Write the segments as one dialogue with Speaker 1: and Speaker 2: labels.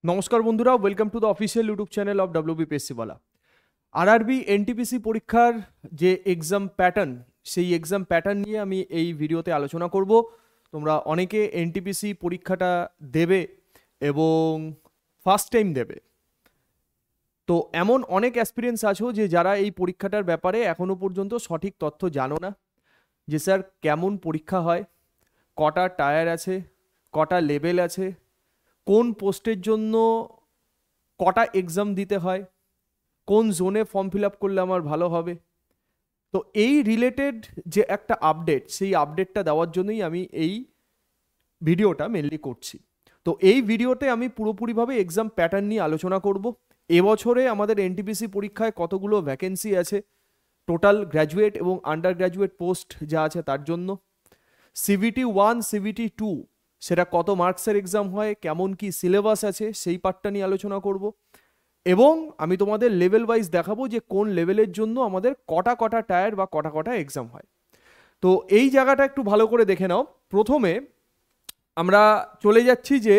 Speaker 1: নমস্কার বন্ধুরা, welcome to the official YouTube channel of WBPSC বলা। আরআরবি এনটিপিসি পরীক্ষার যে এক্সাম প্যাটার্ন, সেই এক্সাম প্যাটার্ন নিয়ে আমি এই ভিডিওতে আলোচনা করব। তোমরা অনেকে এনটিপিসি পরীক্ষাটা দেবে এবং ফার্স্ট টাইম দেবে, তো এমন অনেক অ্যাসপিরিয়েন্স আছো যে যারা এই পরীক্ষাটার ব্যাপারে এখনো পর্যন্ত সঠিক তথ্য জানো না, যে স্যার কেমন পরীক্ষা হয়, কটা টায়ার আছে, কটা লেভেল আছে, কোন পোস্টের জন্য কটা এক্সাম দিতে হয়, কোন জোনে ফর্ম ফিল আপ করলে আমার ভালো হবে। তো এই রিলেটেড যে একটা আপডেট, সেই আপডেটটা দেওয়ার জন্যই আমি এই ভিডিওটা মেনলি করছি। তো এই ভিডিওতে আমি পুরোপুরিভাবে এক্সাম প্যাটার্ন নিয়ে আলোচনা করব। এবছরে আমাদের এনটিপিসি পরীক্ষায় কতগুলো ভ্যাকেন্সি আছে, টোটাল গ্র্যাজুয়েট এবং আন্ডার গ্র্যাজুয়েট পোস্ট যা আছে তার জন্য, সিভিটি 1 সিভিটি 2 সেটা কত মার্কসের এক্সাম হয়, কেমন কি সিলেবাস আছে, সেই পার্টটা নিয়ে আলোচনা করব। এবং আমি তোমাদের লেভেল ওয়াইজ দেখাবো যে কোন লেভেলের জন্য আমাদের কটা কটা টায়ার বা কটা কটা এক্সাম হয়। তো এই জায়গাটা একটু ভালো করে দেখে নাও। প্রথমে আমরা চলে যাচ্ছি যে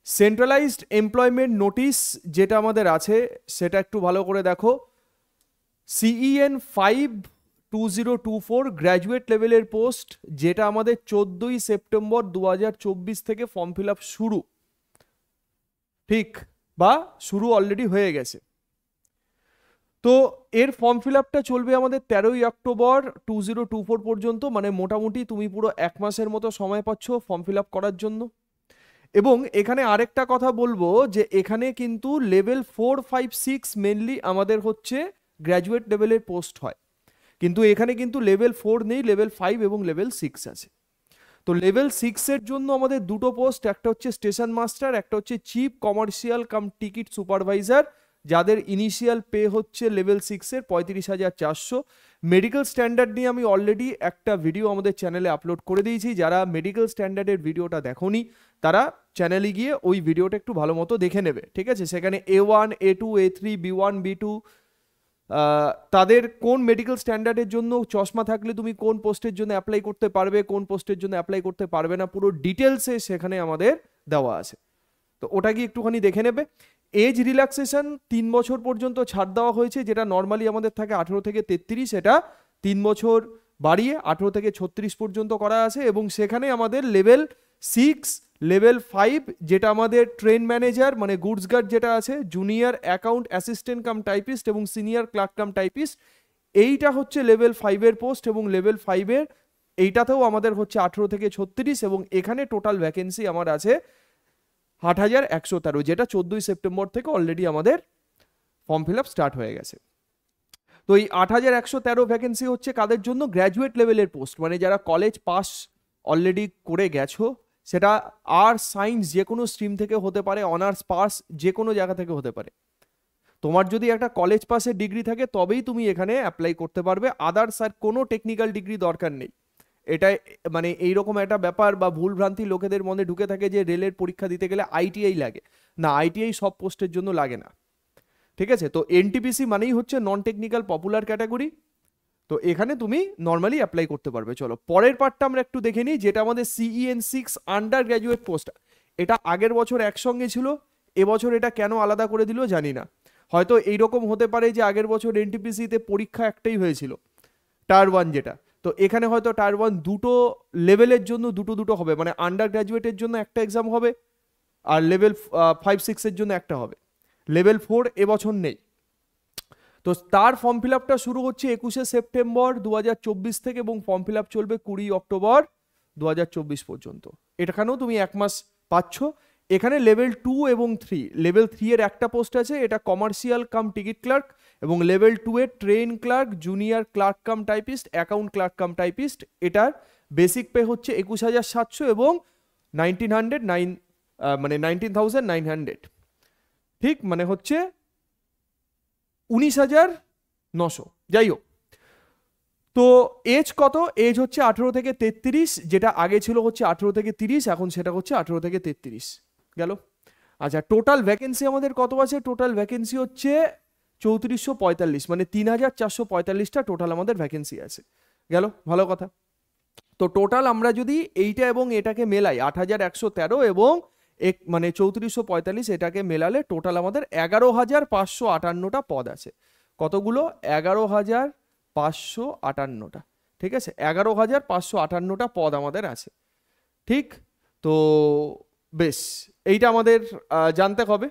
Speaker 1: সেন্ট্রালাইজড এমপ্লয়মেন্ট নোটিশ যেটা আমাদের আছে সেটা একটু ভালো করে দেখো। CEN 5/2024 গ্র্যাজুয়েট লেভেলের পোস্ট, যেটা আমাদের 14ই সেপ্টেম্বর 2024 থেকে ফর্ম ফিল আপ শুরু, ঠিক, বা শুরু অলরেডি হয়ে গেছে। তো এর ফর্ম ফিল আপটা চলবে আমাদের 13ই অক্টোবর 2024 পর্যন্ত, মানে মোটামুটি তুমি পুরো এক মাসের মতো সময় পাচ্ছ ফর্ম ফিল আপ করার জন্য। এবং এখানে আরেকটা কথা বলবো যে এখানে কিন্তু লেভেল 4, 5, 6 মেনলি আমাদের হচ্ছে গ্র্যাজুয়েট লেভেলের পোস্ট হয়, কিন্তু এখানে কিন্তু লেভেল 4 নেই, লেভেল 5 এবং লেভেল 6 আছে। তো লেভেল 6 এর জন্য আমাদের দুটো পোস্ট, একটা হচ্ছে স্টেশন মাস্টার, একটা হচ্ছে chief commercial cum ticket supervisor, যাদের ইনিশিয়াল পে হচ্ছে লেভেল 6-এর 35,400। মেডিকেল স্ট্যান্ডার্ড নিয়ে আমি অলরেডি একটা ভিডিও আমাদের চ্যানেলে আপলোড করে দিয়েছি। যারা মেডিকেল স্ট্যান্ডার্ডের ভিডিওটা দেখোনি তারা চ্যানেলে গিয়ে ওই ভিডিওটা একটু ভালো মতো দেখে নেবে, ঠিক আছে? সেখানে A1, A2, A3, B1, B2 তাদের কোন মেডিকেল স্ট্যান্ডার্ডের জন্য চশমা থাকলে তুমি কোন পোস্টের জন্য অ্যাপ্লাই করতে পারবে, কোন পোস্টের জন্য অ্যাপ্লাই করতে পারবে না, পুরো ডিটেলসে সেখানে আমাদের দেওয়া আছে। তো ওটা কি একটুখানি দেখে নেবে। এজ রিল্যাক্সেশন 3 বছর পর্যন্ত ছাড় দেওয়া হয়েছে, যেটা নর্মালি আমাদের থাকে 18 থেকে 33, এটা 3 বছর বাড়িয়ে 18 থেকে 36 পর্যন্ত করা আছে। এবং সেখানে আমাদের লেভেল 6, লেভেল 5 যেটা আমাদের ট্রেন ম্যানেজার মানে গুডস গার্ড যেটা আছে, junior account assistant cum typist এবং সিনিয়র ক্লার্ক কাম টাইপিস্ট, এইটা হচ্ছে লেভেল 5-এর পোস্ট। এবং লেভেল 5-এর এইটাতেও আমাদের হচ্ছে 18 থেকে 36, এবং এখানে টোটাল ভ্যাকেন্সি আমার আছে 8,113, যেটা 14ই সেপ্টেম্বর থেকে অলরেডি আমাদের ফর্ম ফিল আপ স্টার্ট হয়ে গেছে। তো এই 8,113 ভ্যাকেন্সি হচ্ছে কাদের জন্য? গ্র্যাজুয়েট লেভেলের পোস্ট, মানে যারা কলেজ পাস অলরেডি করে গেছো, সেটা আর্টস সায়েন্স যে কোনো স্ট্রিম থেকে হতে পারে, অনার্স পাস যে কোনো জায়গা থেকে হতে পারে। তোমার যদি একটা কলেজ পাসের ডিগ্রি থাকে তবেই তুমি এখানে অ্যাপ্লাই করতে পারবে, আদার্স আর কোনো টেকনিক্যাল ডিগ্রি দরকার নেই। এটা মানে এইরকম একটা ব্যাপার বা ভুলভ্রান্তি লোকেদের মনে ঢুকে থাকে যে রেলের পরীক্ষা দিতে গেলে আইটিআই লাগে। না, আইটিআই সব পোস্টের জন্য লাগে না, ঠিক আছে? তো এনটিপিসি মানেই হচ্ছে নন টেকনিক্যাল পপুলার ক্যাটাগরি, তো এখানে তুমি নর্মালি অ্যাপ্লাই করতে পারবে। চলো পরের পার্টটা আমরা একটু দেখে নিই, যেটা আমাদের CEN 6 আন্ডার গ্র্যাজুয়েট পোস্ট। এটা আগের বছর একসঙ্গে ছিল, এবছর এটা কেন আলাদা করে দিল জানি না। হয়তো এইরকম হতে পারে যে আগের বছর এনটিপিসিতে পরীক্ষা একটাই হয়েছিল, টায়ার 1 যেটা, তো এখানে হয়তো টায়ার 1 দুটো লেভেলের জন্য দুটো হবে, মানে আন্ডার গ্র্যাজুয়েটের জন্য একটা এক্সাম হবে আর লেভেল 5-6-এর জন্য একটা হবে। লেভেল 4 এবছর নেই। তো তার ফর্ম ফিল আপটা শুরু হচ্ছে 21শে সেপ্টেম্বর 2024 থেকে এবং ফর্ম ফিল আপ চলবে 20 অক্টোবর 2024 পর্যন্ত। এখানেও তুমি এক মাস পাচ্ছ। এখানে লেভেল 2 এবং 3, লেভেল 3 এর একটা পোস্ট আছে, এটা কমার্শিয়াল কাম টিকিট ক্লার্ক, এবং লেভেল 2 এর train clerk, junior clerk cum typist, account clerk cum typist. এটার বেসিক পে হচ্ছে 21,700 এবং 1909 মানে 19,900, ঠিক, মানে হচ্ছে 19,900, যাই হোক। তো এজ কত? এজ হচ্ছে 18 থেকে 33, যেটা আগে ছিল হচ্ছে 18 থেকে 30, এখন সেটা হচ্ছে 18 থেকে 33 গেল। আচ্ছা, টোটাল ভ্যাকেন্সি আমাদের কত আছে? টোটাল ভ্যাকেন্সি হচ্ছে 3445, মানে 3,445টা টোটাল আমাদের ভ্যাকেন্সি আছে, গেল, ভালো কথা। তো টোটাল আমরা যদি এইটা এবং এটাকে মেলাই, 8,113 এবং মানে 3445 এটাকে মেলালে টোটাল আমাদের 11,558টা পদ আছে। কতগুলো? 11,558টা। ঠিক আছে, 11,558টা পদ আমাদের আছে। ঠিক, তো বেশ, এইটা আমাদের জানতে হবে,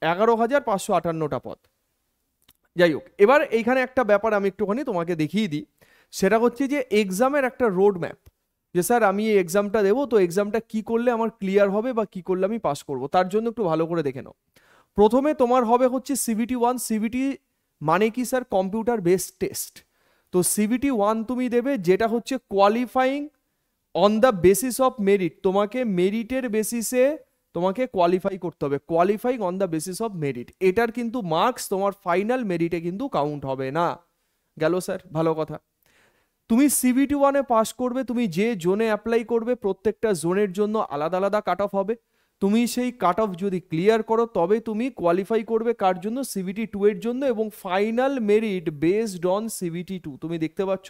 Speaker 1: 11,558টা পদ। যাই হোক, এবার এইখানে একটা ব্যাপার আমি একটুখানি তোমাকে দেখিয়ে দিই, সেটা হচ্ছে যে এক্সামের একটা রোড ম্যাপ, যে স্যার আমি এই এক্সামটা দেবো, তো এক্সামটা কি করলে আমার ক্লিয়ার হবে বা কি করলে আমি পাস করব, তার জন্য একটু ভালো করে দেখে নাও। প্রথমে তোমার হবে হচ্ছে সিবিটি 1। সিবিটি মানে কি স্যার? Computer based test. তো সিবিটি 1 তুমি দেবে, যেটা হচ্ছে qualifying on the basis of merit. তোমাকে মেরিটের বেসিসে তোমাকে কোয়ালিফাই করতে হবে, qualifying on the basis of merit. এটার কিন্তু মার্কস তোমার ফাইনাল মেরিটে কিন্তু কাউন্ট হবে না। গেল স্যার? ভালো কথা। তুমি সিবিটি 1-এ পাস করবে, তুমি যে জোনে অ্যাপ্লাই করবে প্রত্যেকটা জোনের জন্য আলাদা আলাদা কাট অফ হবে। তুমি সেই কাট অফ যদি ক্লিয়ার করো তবে তুমি কোয়ালিফাই করবে কার জন্য? সিবিটি 2 এর জন্য। এবং final merit based on CBT 2। তুমি দেখতে পাচ্ছ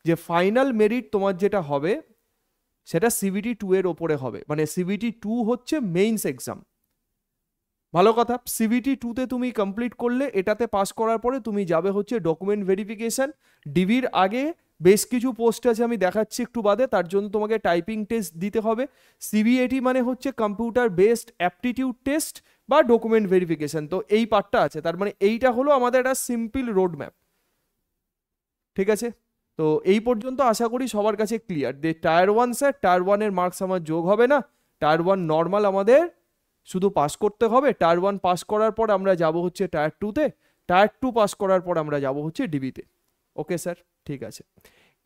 Speaker 1: যে ফাইনাল মেরিট তোমার যেটা হবে সেটা সিবিটি 2 এর ওপরে হবে, মানে সিবিটি 2 হচ্ছে মেইনস এক্সাম। ভালো কথা। সিবিটি 2-তে তুমি কমপ্লিট করলে, এটাতে পাস করার পরে তুমি যাবে হচ্ছে ডকুমেন্ট ভেরিফিকেশন। ডিবির আগে বেশ কিছু পোস্ট আছে, আমি দেখাচ্ছি একটু বাদে, তার জন্য তোমাকে টাইপিং টেস্ট দিতে হবে। সিবিএটি মানে হচ্ছে কম্পিউটার বেসড অ্যাপটিটিউড টেস্ট বা ডকুমেন্ট ভেরিফিকেশন। তো এই পার্টটা আছে, তার মানে এইটা হলো আমাদের একটা সিম্পল রোড ম্যাপ। ঠিক আছে, তো এই পর্যন্ত আশা করি সবার কাছে ক্লিয়ার। টায়ার 1 স্যার, টায়ার 1-এর মার্কস আমার যোগ হবে না, টায়ার 1 নর্মাল আমাদের শুধু পাস করতে হবে। টায়ার 1 পাস করার পর আমরা যাব হচ্ছে টায়ার 2-তে, টায়ার 2 পাস করার পর আমরা যাব হচ্ছে ডিবিতে। ওকে স্যার, ঠিক আছে।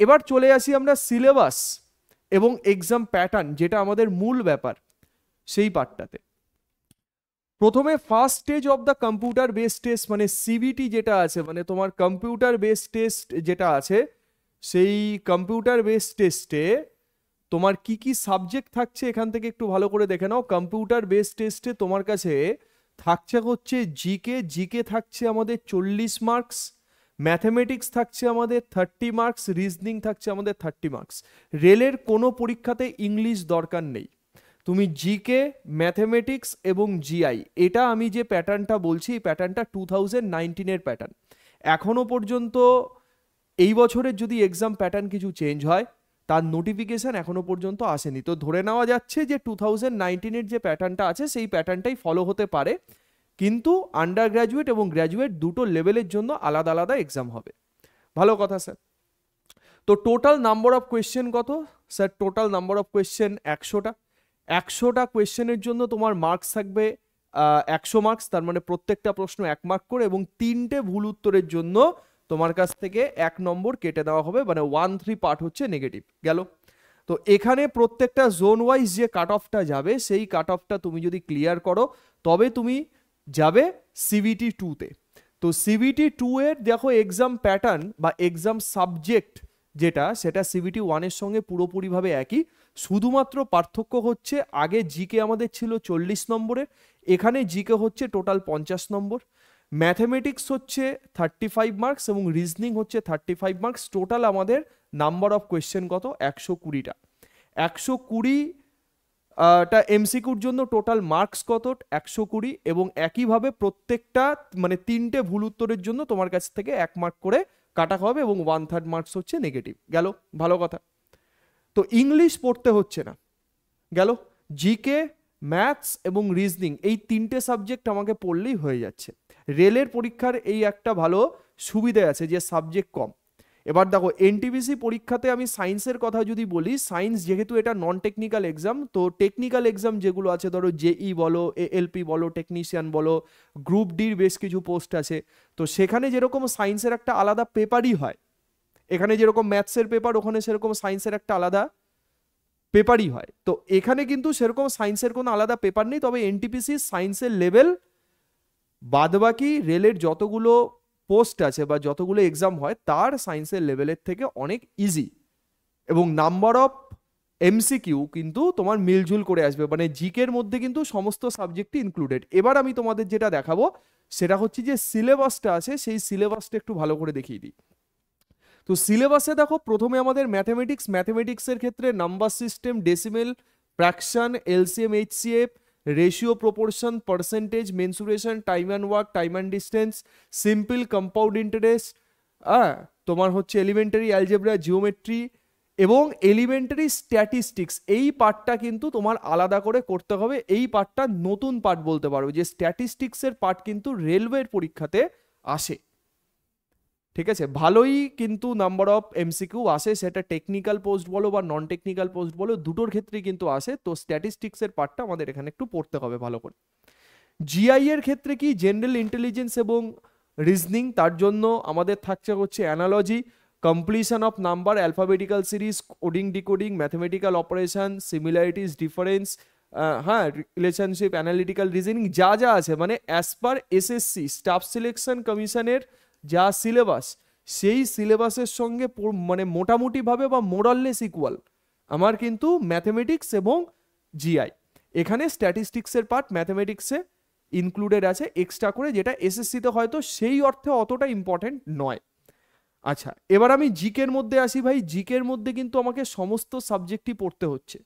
Speaker 1: এবার চলে আসি আমরা সিলেবাস এবং এক্সাম প্যাটার্ন, যেটা আমাদের মূল ব্যাপার, সেই পার্টটাতে। প্রথমে first stage of the computer based test, মানে সিবিটি যেটা আছে, মানে তোমার কম্পিউটার বেসড টেস্ট যেটা আছে, সেই কম্পিউটার বেসড টেস্টে তোমার কি কি সাবজেক্ট থাকছে এখান থেকে একটু ভালো করে দেখে নাও। কম্পিউটার বেসড টেস্টে তোমার কাছে থাকছে হচ্ছে জিকে। জিকে থাকছে আমাদের 40 মার্কস, ম্যাথমেটিক্স থাকছে আমাদের 30 মার্কস, রিজনিং থাকছে আমাদের 30 মার্কস। রেলের কোনো পরীক্ষাতে ইংলিশ দরকার নেই। তুমি জিকে, ম্যাথমেটিক্স এবং জিআই, এটা আমি যে প্যাটার্নটা বলছি এই প্যাটার্নটা 2019-এর প্যাটার্ন। এখনো পর্যন্ত এই বছরের যদি এক্সাম প্যাটার্ন কিছু চেঞ্জ হয় তার নোটিফিকেশন এখনো পর্যন্ত আসেনি। তো ধরে নেওয়া যাচ্ছে যে 2019-এর যে প্যাটার্নটা আছে সেই প্যাটার্নটাই ফলো হতে পারে, কিন্তু আন্ডার গ্র্যাজুয়েট এবং গ্র্যাজুয়েট দুটো লেভেলের জন্য আলাদা আলাদা এক্সাম হবে। ভালো কথা স্যার। তো টোটাল নাম্বার অফ কোয়েশ্চেন কত sir? Total number of question 100টা। 100টা কোয়েশ্চেনের জন্য তোমার মার্কস থাকবে 100 মার্কস, তার মানে প্রত্যেকটা প্রশ্ন 1 মার্ক করে, এবং 3টে ভুল উত্তরের জন্য তোমার কাছ থেকে 1 নম্বর কেটে দেওয়া হবে, মানে 1/3 পার্ট হচ্ছে নেগেটিভ। গেল? তো এখানে প্রত্যেকটা জোন ওয়াইজ যে কাট অফটা যাবে সেই কাট অফটা তুমি যদি ক্লিয়ার করো তবে তুমি যাবে সিবিটি 2-তে। তো সিবিটি 2 এর দেখো এক্সাম প্যাটার্ন বা এক্সাম সাবজেক্ট যেটা, সেটা সিবিটি 1-এর সঙ্গে পুরোপুরিভাবে একই। শুধুমাত্র পার্থক্য হচ্ছে আগে জিকে আমাদের ছিল 40 নম্বরের, এখানে জিকে হচ্ছে টোটাল 50 নম্বর। ম্যাথমেটিক্স হচ্ছে 35 মার্কস এবং রিজনিং হচ্ছে 35 মার্কস। টোটাল আমাদের নাম্বার অফ কোয়েশ্চেন কত? 120টা। 120টা এমসিকিউর জন্য টোটাল মার্কস কত? 120। এবং একইভাবে প্রত্যেকটা মানে 3টে ভুল উত্তরের জন্য তোমার কাছ থেকে 1 মার্ক করে কাটা হবে এবং 1/3 মার্কস হচ্ছে নেগেটিভ। গেল? ভালো কথা। তো ইংলিশ পড়তে হচ্ছে না। গেল? জিকে, ম্যাথস এবং রিজনিং এই 3টে সাবজেক্ট আমাকে পড়লেই হয়ে যাচ্ছে। রেলের পরীক্ষার এই একটা ভালো সুবিধা আছে যে সাবজেক্ট কম। এবার দেখো এনটিপিসি পরীক্ষাতে আমি সায়েন্সের কথা যদি বলি, সায়েন্স যেহেতু এটা নন টেকনিক্যাল এক্সাম, তো টেকনিক্যাল এক্সাম যেগুলো আছে, ধরো জেই বলো, এএলপি বলো, টেকনিশিয়ান বলো, গ্রুপ ডির বেশ কিছু পোস্ট আছে, তো সেখানে যেরকম সায়েন্সের একটা আলাদা পেপারই হয়, এখানে যেরকম ম্যাথসের পেপার ওখানে সেরকম সায়েন্সের একটা আলাদা পেপারই হয়। তো এখানে কিন্তু সেরকম সায়েন্সের কোনো আলাদা পেপার নেই, তবে এনটিপিসি সায়েন্সের লেভেল বাদবাকি রেলের যতগুলো পোস্ট আছে বা যতগুলো এক্সাম হয় তার সায়েন্সের লেভেলের থেকে অনেক ইজি, এবং নাম্বার অফ এমসিকিউ কিন্তু তোমার মিলঝুল করে আসবে, মানে জিকের মধ্যে কিন্তু সমস্ত সাবজেক্টই ইনক্লুডেড। এবার আমি তোমাদের যেটা দেখাবো সেটা হচ্ছে যে সিলেবাসটা আছে, সেই সিলেবাসটা একটু ভালো করে দেখিয়ে দিই। তো সিলেবাসে দেখো প্রথমে আমাদের ম্যাথমেটিক্সের ক্ষেত্রে number system, decimal, fraction, LCM, HCF, ratio, proportion, percentage, mensuration, time and work, time and distance, simple, compound interest, তোমার হচ্ছে এলিমেন্টারি অ্যালজেব্রা, জিওমেট্রি এবং এলিমেন্টারি স্ট্যাটিস্টিক্স। এই পার্টটা কিন্তু তোমার আলাদা করে করতে হবে। এই পার্টটা নতুন পার্ট বলতে পারো, যে স্ট্যাটিস্টিক্সের পার্ট কিন্তু রেলওয়ের পরীক্ষাতে আসে। ঠিক আছে, ভালোই কিন্তু নাম্বার অফ এমসিকিউ আসে, সেটা টেকনিক্যাল পোস্ট বলো বা নন টেকনিক্যাল পোস্ট বলো, দুটোর ক্ষেত্রেই কিন্তু আসে। তো স্ট্যাটিস্টিক্সের পার্টটা আমাদের এখানে একটু পড়তে হবে ভালো করে। জিআই এর ক্ষেত্রে কি জেনারেল ইন্টেলিজেন্স এবং রিজনিং, তার জন্য আমাদের থাকছে হচ্ছে analogy, completion of number, alphabetical series, coding decoding, mathematical operation, similarities, difference, হ্যাঁ, রিলেশনশিপ, অ্যানালিটিক্যাল রিজনিং, যা যা আছে মানে as per SSC staff selection কমিশনের যা সিলেবাস, সেই সিলেবাসের সঙ্গে মানে মোটামুটিভাবে বা মোরাললেস ইকুয়াল আমার কিন্তু ম্যাথমেটিক্স এবং জিআই। এখানে স্ট্যাটিস্টিক্সের পার্ট ম্যাথমেটিক্সে ইনক্লুডেড আছে এক্সট্রা করে, যেটা এসএসসিতে হয়তো সেই অর্থে অতটা ইম্পর্টেন্ট নয়। আচ্ছা, এবার আমি জিকের মধ্যে আসি ভাই। জিকের মধ্যে কিন্তু আমাকে সমস্ত সাবজেক্টই পড়তে হচ্ছে।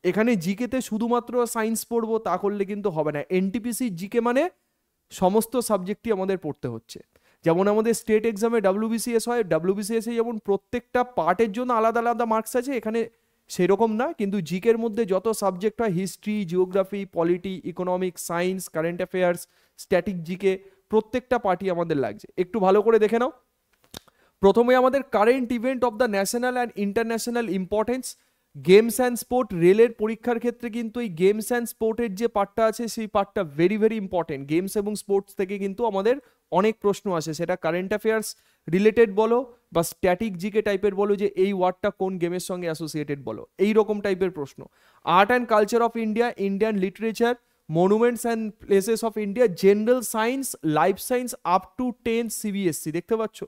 Speaker 1: এখানে জিকেতে শুধুমাত্র সায়েন্স পড়বো তা করলে কিন্তু হবে না। এনটিপিসি জিকে মানে সমস্ত সাবজেক্টই আমাদের পড়তে হচ্ছে। যেমন আমাদের স্টেট এক্সামে ডাব্লিউবিসিএস হয়, ডাব্লিউবিসিএসে যেমন প্রত্যেকটা পার্টের জন্য আলাদা আলাদা মার্কস আছে, এখানে সেরকম না। কিন্তু জিকের মধ্যে যত সাবজেক্ট হয়, history, geography, polity, economics, science, current affairs, static GK, প্রত্যেকটা পার্টি আমাদের লাগছে। একটু ভালো করে দেখে নাও। প্রথমে আমাদের current event of the national and international importance, games and sport. রেলের পরীক্ষার ক্ষেত্রে কিন্তু এই গেমস অ্যান্ড স্পোর্টের যে পার্টটা আছে, সেই পার্টটা ভেরি ভেরি ইম্পর্টেন্ট। গেমস এবং স্পোর্টস থেকে কিন্তু আমাদের অনেক প্রশ্ন আসে, সেটা কারেন্ট অ্যাফেয়ার্স রিলেটেড বলো বা স্ট্যাটিক জিকে টাইপের বলো, যে এই ওয়ার্ডটা কোন গেমের সঙ্গে অ্যাসোসিয়েটেড বলো, এই রকম টাইপের প্রশ্ন। Art and culture of India, Indian literature, monuments and places of India, general science, life science up to 10 CBSE. দেখতে পাচ্ছ,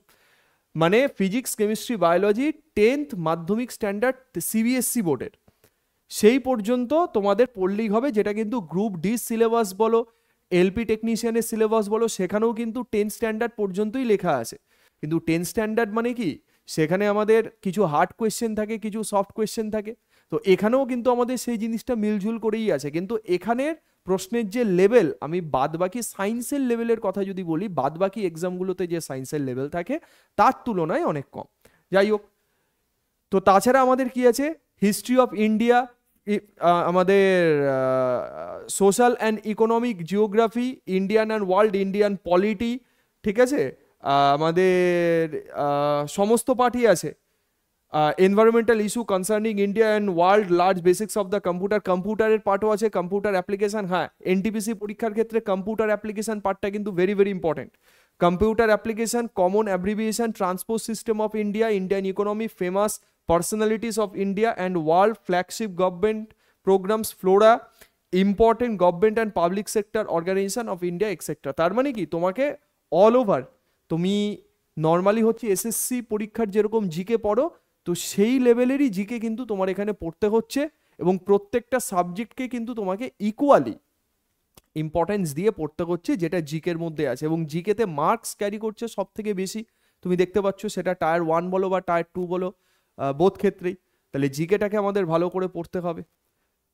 Speaker 1: মানে ফিজিক্স, কেমিস্ট্রি, বায়োলজি 10th মাধ্যমিক স্ট্যান্ডার্ড সিবিএসসি বোর্ডের সেই পর্যন্ত তোমাদের পড়লেই হবে। যেটা কিন্তু গ্রুপ ডি সিলেবাস বলো, এলপি টেকনিশিয়ানের সিলেবাস বলো, সেখানেও কিন্তু 10 স্ট্যান্ডার্ড পর্যন্তই লেখা আছে। কিন্তু 10 স্ট্যান্ডার্ড মানে কি, সেখানে আমাদের কিছু হার্ড কোয়েশ্চেন থাকে, কিছু সফট কোয়েশ্চেন থাকে। তো এখানেও কিন্তু আমাদের সেই জিনিসটা মিলঝুল করেই আছে। কিন্তু এখানের প্রশ্নের যে লেভেল, আমি বাদবাকি সায়েন্সের লেভেলের কথা যদি বলি, বাদবাকি এক্সামগুলোতে যে সায়েন্সের লেভেল থাকে তার তুলনায় অনেক কম। যাই হোক, তো তাছাড়া আমাদের কি আছে, হিস্ট্রি অফ ইন্ডিয়া, আমাদের social and economic, geography, Indian and world, Indian polity, ঠিক আছে, আমাদের সমস্ত পার্টই আছে। Environmental issue concerning India and world, large basics of the computer, কম্পিউটারের পার্টও আছে, কম্পিউটার অ্যাপ্লিকেশন। হ্যাঁ, এনটিপিসি পরীক্ষার ক্ষেত্রে কম্পিউটার অ্যাপ্লিকেশন পার্টটা কিন্তু very very important. Computer application, common abbreviation, transport system of India, Indian economy, famous personalities of India and world, flagship government programmes, flora, important government and public sector organisation of India etcetera. তার মানে কি, তোমাকে all over, তুমি normally হচ্ছে SSC পরীক্ষার যেরকম GK পড়ো, তো সেই লেভেলেরই জিকে কিন্তু তোমার এখানে পড়তে হচ্ছে। এবং প্রত্যেকটা সাবজেক্টকে কিন্তু তোমাকে ইকুয়ালি ইম্পর্টেন্স দিয়ে পড়তে হচ্ছে, যেটা জিকের মধ্যে আছে। এবং জিকেতে মার্কস ক্যারি করছে সব থেকে বেশি, তুমি দেখতে পাচ্ছ, সেটা টায়ার 1 বলো বা টায়ার 2 বলো, বোথ ক্ষেত্রেই। তাহলে জিকেটাকে আমাদের ভালো করে পড়তে হবে।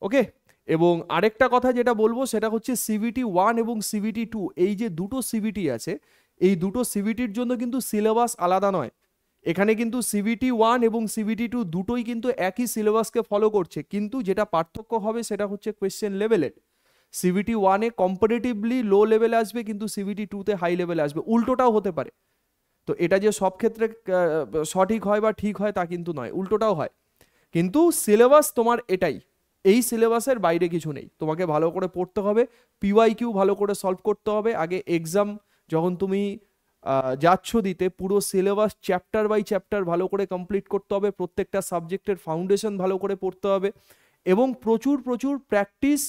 Speaker 1: ওকে, এবং আরেকটা কথা যেটা বলবো, সেটা হচ্ছে সিবিটি 1 এবং সিবিটি 2, এই যে দুটো সিবিটি আছে, এই দুটো সিবিটির জন্য কিন্তু সিলেবাস আলাদা নয়। এখানে কিন্তু সিবিটি 1 এবং সিবিটি 2 দুটোই কিন্তু একই সিলেবাসকে ফলো করছে, কিন্তু যেটা পার্থক্য হবে সেটা হচ্ছে কোয়েশ্চেন লেভেলের। সিবিটি 1-এ কম্পারেটিভলি লো লেভেলে আসবে, কিন্তু সিবিটি 2-তে হাই লেভেলে আসবে, উল্টোটাও হতে পারে। তো এটা যে সব ক্ষেত্রে সঠিক হয় বা ঠিক হয় তা কিন্তু নয়, উল্টোটাও হয়। কিন্তু সিলেবাস তোমার এটাই, এই সিলেবাসের বাইরে কিছু নেই। তোমাকে ভালো করে পড়তে হবে, পিওয়াইকিউ ভালো করে সলভ করতে হবে। আগে এক্সাম যখন তুমি যাচ্ছ দিতে, পুরো সিলেবাস চ্যাপ্টার বাই চ্যাপ্টার ভালো করে কমপ্লিট করতে হবে, প্রত্যেকটা সাবজেক্টের ফাউন্ডেশন ভালো করে পড়তে হবে, এবং প্রচুর প্রচুর প্র্যাকটিস,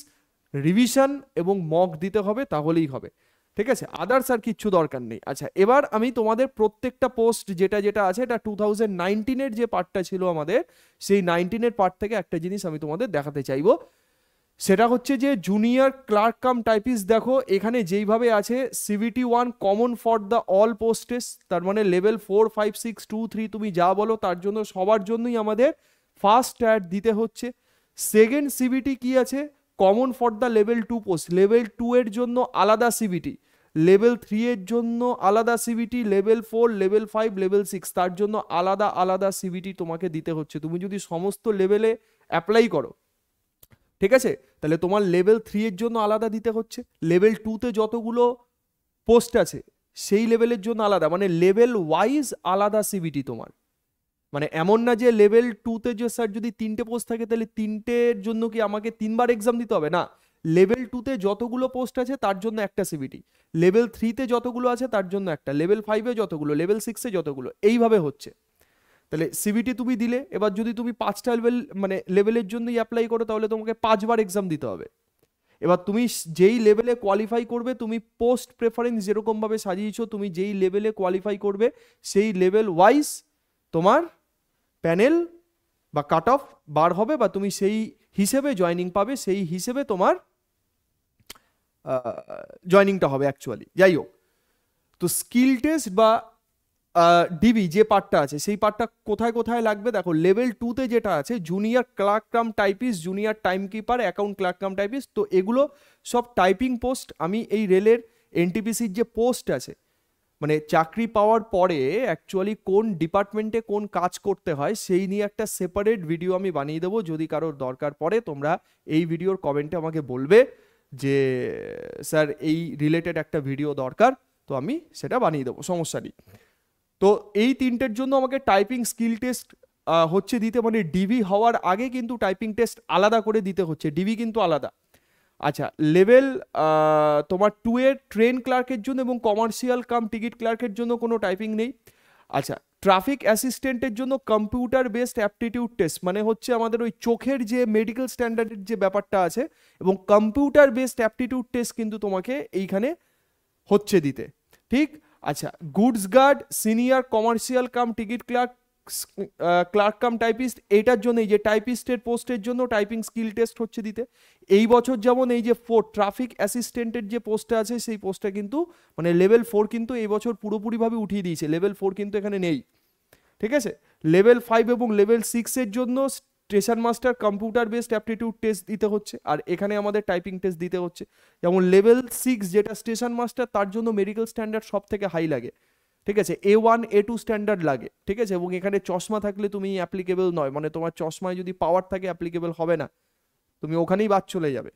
Speaker 1: রিভিশন এবং মক দিতে হবে, তাহলেই হবে। ঠিক আছে, আদার্স আর কিচ্ছু দরকার নেই। আচ্ছা, এবার আমি তোমাদের প্রত্যেকটা পোস্ট যেটা যেটা আছে, এটা 2019-এর যে পার্টটা ছিল আমাদের, সেই 19-এর পার্ট থেকে একটা জিনিস আমি তোমাদের দেখাতে চাইবো। সেটা হচ্ছে যে জুনিয়র ক্লার্ক কাম টাইপিস্ট, দেখো এখানে যেইভাবে আছে, CBT 1 common for the all posts, তার মানে লেভেল 4, 5, 6, 2, 3 তুমি যা বলো তার জন্য সবার জন্যই আমাদের ফার্স্ট টায়ার দিতে হচ্ছে। সেকেন্ড সিবিটি কি আছে, common for the level 2 post, level 2 এর জন্য আলাদা সিবিটি, লেভেল 3 এর জন্য আলাদা সিবিটি, লেভেল 4, লেভেল 5, লেভেল 6 তার জন্য আলাদা আলাদা সিবিটি তোমাকে দিতে হচ্ছে। তুমি যদি সমস্ত লেভেলে অ্যাপ্লাই করো, ঠিক আছে, তাহলে তোমার লেভেল 3 এর জন্য আলাদা দিতে হচ্ছে, লেভেল 2 তে যতগুলো পোস্ট আছে সেই লেভেলের জন্য আলাদা, মানে লেভেল ওয়াইজ আলাদা সিবিটি তোমার। মানে এমন না যে লেভেল 2 তে যে স্যার যদি 3টে পোস্ট থাকে তাহলে 3টের জন্য কি আমাকে 3বার এক্সাম দিতে হবে, না, লেভেল 2 তে যতগুলো পোস্ট আছে তার জন্য একটা সিবিটি, লেভেল 3 তে যতগুলো আছে তার জন্য একটা, লেভেল 5 এ যতগুলো, লেভেল 6 এ যতগুলো, এইভাবে হচ্ছে। তাহলে সিবিটি তুমি দিলে, এবার যদি তুমি 5টা লেভেল মানে লেভেলের জন্যই অ্যাপ্লাই করো তাহলে তোমাকে 5বার এক্সাম দিতে হবে। এবার তুমি যেই লেভেলে কোয়ালিফাই করবে, তুমি পোস্ট প্রেফারেন্স যেরকমভাবে সাজিয়েছো, তুমি যেই লেভেলে কোয়ালিফাই করবে সেই লেভেল ওয়াইজ তোমার প্যানেল বা কাট অফ বার হবে, বা তুমি সেই হিসেবে জয়নিং পাবে, সেই হিসেবে তোমার জয়নিংটা হবে অ্যাকচুয়ালি। যাই হোক, তো স্কিল টেস্ট বা ডিবি যে পার্টটা আছে সেই পার্টটা কোথায় কোথায় লাগবে দেখো। লেভেল 2 তে যেটা আছে junior clerk cum typist, junior time keeper, account clerk cum typist, তো এগুলো সব টাইপিং পোস্ট। আমি এই রেলের এনটিপিসির যে পোস্ট আছে, মানে চাকরি পাওয়ার পরে অ্যাকচুয়ালি কোন ডিপার্টমেন্টে কোন কাজ করতে হয় সেই নিয়ে একটা সেপারেট ভিডিও আমি বানিয়ে দেবো। যদি কারোর দরকার পড়ে তোমরা এই ভিডিওর কমেন্টে আমাকে বলবে যে স্যার এই রিলেটেড একটা ভিডিও দরকার, তো আমি সেটা বানিয়ে দেবো, সমস্যা নেই। তো এই 3টের জন্য আমাকে টাইপিং স্কিল টেস্ট হচ্ছে দিতে, মানে ডিবি হওয়ার আগে কিন্তু টাইপিং টেস্ট আলাদা করে দিতে হচ্ছে, ডিবি কিন্তু আলাদা। আচ্ছা, লেভেল তোমার 2 এর ট্রেন ক্লার্কের জন্য এবং কমার্শিয়াল কাম টিকিট ক্লার্কের জন্য কোনো টাইপিং নেই। আচ্ছা, ট্রাফিক অ্যাসিস্ট্যান্টের জন্য কম্পিউটার বেসড অ্যাপটিটিউড টেস্ট, মানে হচ্ছে আমাদের ওই চোখের যে মেডিকেল স্ট্যান্ডার্ডের যে ব্যাপারটা আছে, এবং কম্পিউটার বেসড অ্যাপটিটিউড টেস্ট কিন্তু তোমাকে এইখানে হচ্ছে দিতে, ঠিক। আচ্ছা, goods guard, senior commercial cum ticket clerk, clerk cum typist, এইটার জন্য এই যে টাইপিস্টের পোস্টের জন্য টাইপিং স্কিল টেস্ট হচ্ছে দিতে। এই বছর যেমন এই যে 4 ট্রাফিক অ্যাসিস্ট্যান্টের যে পোস্টটা আছে সেই পোস্টটা কিন্তু মানে লেভেল 4 কিন্তু এই বছর পুরোপুরিভাবে উঠিয়ে দিয়েছে, লেভেল 4 কিন্তু এখানে নেই, ঠিক আছে। লেভেল 5 এবং লেভেল 6 এর জন্য station master computer based aptitude test দিতে হচ্ছে, আর এখানে আমাদের টাইপিং টেস্ট দিতে হচ্ছে। যেমন লেভেল 6 যেটা স্টেশন মাস্টার, তার জন্য মেডিকেল স্ট্যান্ডার্ড সব থেকে হাই লাগে, ঠিক আছে, A1 A2 স্ট্যান্ডার্ড লাগে, ঠিক আছে, এবং এখানে চশমা থাকলে তুমি অ্যাপ্লিকেবল নয়, মানে তোমার চশমায় যদি পাওয়ার থাকে অ্যাপ্লিকেবল হবে না, তুমি ওখানেই বাদ চলে যাবে।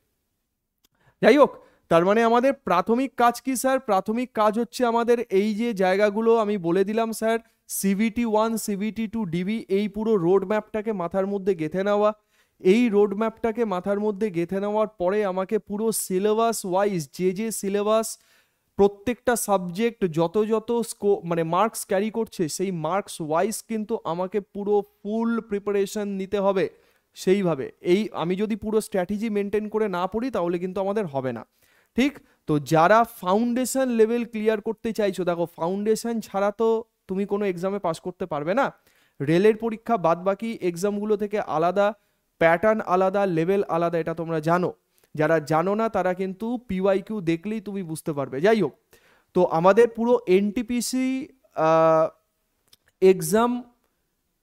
Speaker 1: যাই হোক, তার মানে আমাদের প্রাথমিক কাজ কি স্যার? প্রাথমিক কাজ হচ্ছে আমাদের এই যে জায়গাগুলো আমি বলে দিলাম স্যার, সিভিটি 1, সিভিটি 2, ডিবি, এই পুরো রোড ম্যাপটাকে মাথার মধ্যে গেঁথে নেওয়া। এই রোড ম্যাপটাকে মাথার মধ্যে গেঁথে নেওয়ার পরে আমাকে পুরো সিলেবাস ওয়াইজ যে সিলেবাস প্রত্যেকটা সাবজেক্ট যত যত মানে মার্কস ক্যারি করছে সেই মার্কস ওয়াইজ কিন্তু আমাকে পুরো ফুল প্রিপারেশন নিতে হবে সেইভাবে। এই আমি যদি পুরো স্ট্র্যাটেজি মেনটেন করে না পড়ি তাহলে কিন্তু আমাদের হবে না, ঠিক। তো যারা ফাউন্ডেশন লেভেল ক্লিয়ার করতে চাইছো, দেখো ফাউন্ডেশন ছাড়া তো তুমি কোনো এক্সামে পাস করতে পারবে না। রেলের পরীক্ষা বাদ বাকি এক্সামগুলো থেকে আলাদা, প্যাটার্ন আলাদা, লেভেল আলাদা, এটা তোমরা জানো। যারা জানো না তারা কিন্তু পিওয়াইকিউ দেখলেই তুমি বুঝতে পারবে। যাই হোক, তো আমাদের পুরো এনটিপিসি এক্সাম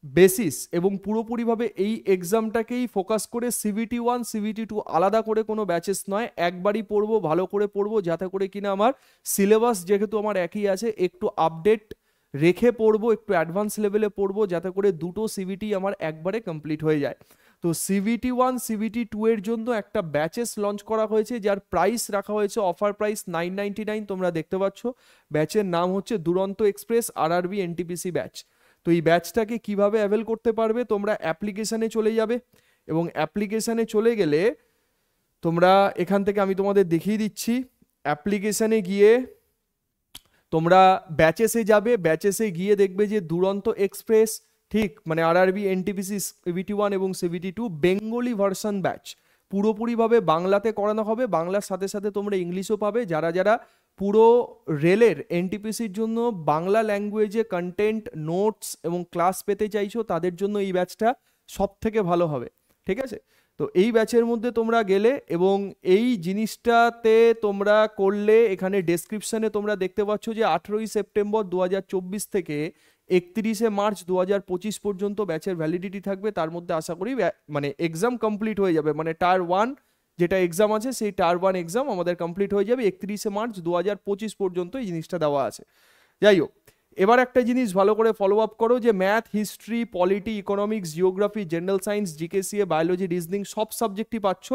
Speaker 1: বেসিস এবং পুরোপুরিভাবে এই এক্সামটাকেই ফোকাস করে সিভিটি 1, সিভিটি 2 আলাদা করে কোনো ব্যাচেস নয়, একবারই পড়বো, ভালো করে পড়বো, যাতে করে কিনা আমার সিলেবাস যেহেতু আমার একই আছে একটু আপডেট রেখে পড়বো, একটু অ্যাডভান্স লেভেলে পড়বো, যাতে করে দুটো সিভিটি আমার একবারে কমপ্লিট হয়ে যায়। তো সিভিটি 1, সিভিটি 2 এর জন্য একটা ব্যাচেস লঞ্চ করা হয়েছে, যার প্রাইস রাখা হয়েছে অফার প্রাইস 999, তোমরা দেখতে পাচ্ছ। ব্যাচের নাম হচ্ছে দুরন্ত এক্সপ্রেস আরআরবি এনটিপিসি ব্যাচ। তো এই ব্যাচটাকে কিভাবে অ্যাভেল করতে পারবে, তোমরা অ্যাপ্লিকেশানে চলে যাবে, এবং অ্যাপ্লিকেশানে চলে গেলে তোমরা এখান থেকে আমি তোমাদের দেখিয়ে দিচ্ছি। অ্যাপ্লিকেশানে গিয়ে তোমরা ব্যাচেসে যাবে, ব্যাচেসে গিয়ে দেখবে যে দুরন্ত এক্সপ্রেস, ঠিক, মানে আরআরবি এনটিপিসি সিভিটি 1 এবং সিভিটি 2 বেঙ্গলি ভার্সন ব্যাচ, পুরোপুরিভাবে বাংলাতে করানো হবে, বাংলার সাথে সাথে তোমরা ইংলিশও পাবে। যারা যারা পুরো রেলের এনটিপিসির জন্য বাংলা ল্যাঙ্গুয়েজে কন্টেন্ট, নোটস এবং ক্লাস পেতে চাইছো তাদের জন্য এই ব্যাচটা সব থেকে ভালো হবে, ঠিক আছে। তো এই ব্যাচের মধ্যে তোমরা গেলে এবং এই জিনিসটাতে তোমরা করলে, এখানে ডেসক্রিপশনে তোমরা দেখতে পাচ্ছ যে 18ই সেপ্টেম্বর 2024 থেকে 31শে মার্চ 2025 পর্যন্ত ব্যাচের ভ্যালিডিটি থাকবে। তার মধ্যে আশা করি মানে এক্সাম কমপ্লিট হয়ে যাবে, মানে টায়ার 1 যেটা এক্সাম আছে সেই টার 1 এক্সাম আমাদের কমপ্লিট হয়ে যাবে 31শে মার্চ 2025 পর্যন্ত এই জিনিসটা দেওয়া আছে। যাই হোক, এবার একটা জিনিস ভালো করে ফলো আপ করো যে math, history, polity, economics, geography, general science, GKCA, biology, reasoning সব সাবজেক্টই পাচ্ছ।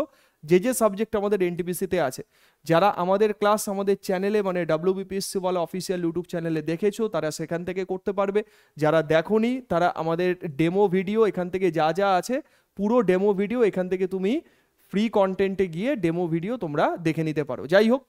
Speaker 1: যে সাবজেক্ট আমাদের এনটিপিসিতে আছে, যারা আমাদের ক্লাস আমাদের চ্যানেলে মানে WBPSC বলা অফিসিয়াল ইউটিউব চ্যানেলে দেখেছো তারা সেখান থেকে করতে পারবে। যারা দেখোনি তারা আমাদের ডেমো ভিডিও এখান থেকে যা যা আছে পুরো ডেমো ভিডিও এখান থেকে তুমি ফ্রি কন্টেন্টে গিয়ে ডেমো ভিডিও তোমরা দেখে নিতে পারো। যাই হোক,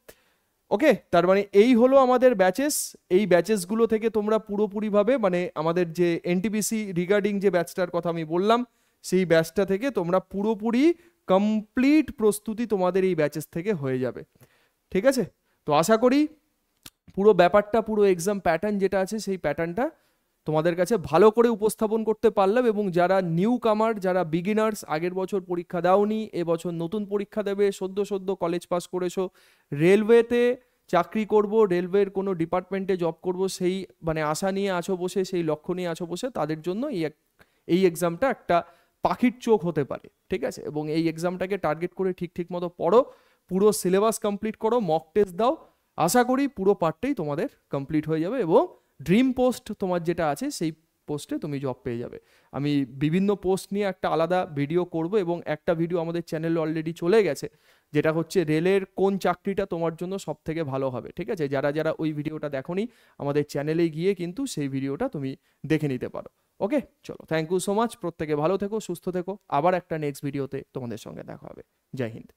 Speaker 1: ওকে, তার মানে এই হলো আমাদের ব্যাচেস। এই ব্যাচেসগুলো থেকে তোমরা পুরোপুরিভাবে মানে আমাদের যে এনটিপিসি রিগার্ডিং যে ব্যাচটার কথা আমি বললাম সেই ব্যাচটা থেকে তোমরা পুরোপুরি কমপ্লিট প্রস্তুতি তোমাদের এই ব্যাচেস থেকে হয়ে যাবে। ঠিক আছে, তো আশা করি পুরো ব্যাপারটা পুরো এক্সাম প্যাটার্ন যেটা আছে সেই প্যাটার্নটা তোমাদের কাছে ভালো করে উপস্থাপন করতে পারলাম। এবং যারা নিউ কামার, যারা বিগিনার্স, আগের বছর পরীক্ষা দাওনি, এবছর নতুন পরীক্ষা দেবে, সদ্য কলেজ পাস করেছো, রেলওয়েতে চাকরি করব, রেলওয়ের কোনো ডিপার্টমেন্টে জব করব সেই মানে আশা নিয়ে আছো বসে, সেই লক্ষ্য নিয়ে আছো বসে, তাদের জন্য এই এক্সামটা একটা পাখির চোখ হতে পারে। ঠিক আছে, এবং এই এক্সামটাকে টার্গেট করে ঠিক মতো পড়ো, পুরো সিলেবাস কমপ্লিট করো, মক টেস্ট দাও, আশা করি পুরো পার্টটাই তোমাদের কমপ্লিট হয়ে যাবে এবং ড্রিম পোস্ট তোমার যেটা আছে সেই পোস্টে তুমি জব পেয়ে যাবে। আমি বিভিন্ন পোস্ট নিয়ে একটা আলাদা ভিডিও করব এবং একটা ভিডিও আমাদের চ্যানেলে অলরেডি চলে গেছে যেটা হচ্ছে রেলের কোন চাকরিটা তোমার জন্য সব থেকে ভালো হবে। ঠিক আছে, যারা ওই ভিডিওটা দেখোনি আমাদের চ্যানেলে গিয়ে কিন্তু সেই ভিডিওটা তুমি দেখে নিতে পারো। ওকে, চলো, থ্যাংক ইউ সো মাচ, প্রত্যেকে ভালো থেকো, সুস্থ থেকো, আবার একটা নেক্সট ভিডিওতে তোমাদের সঙ্গে দেখা হবে। জয় হিন্দ।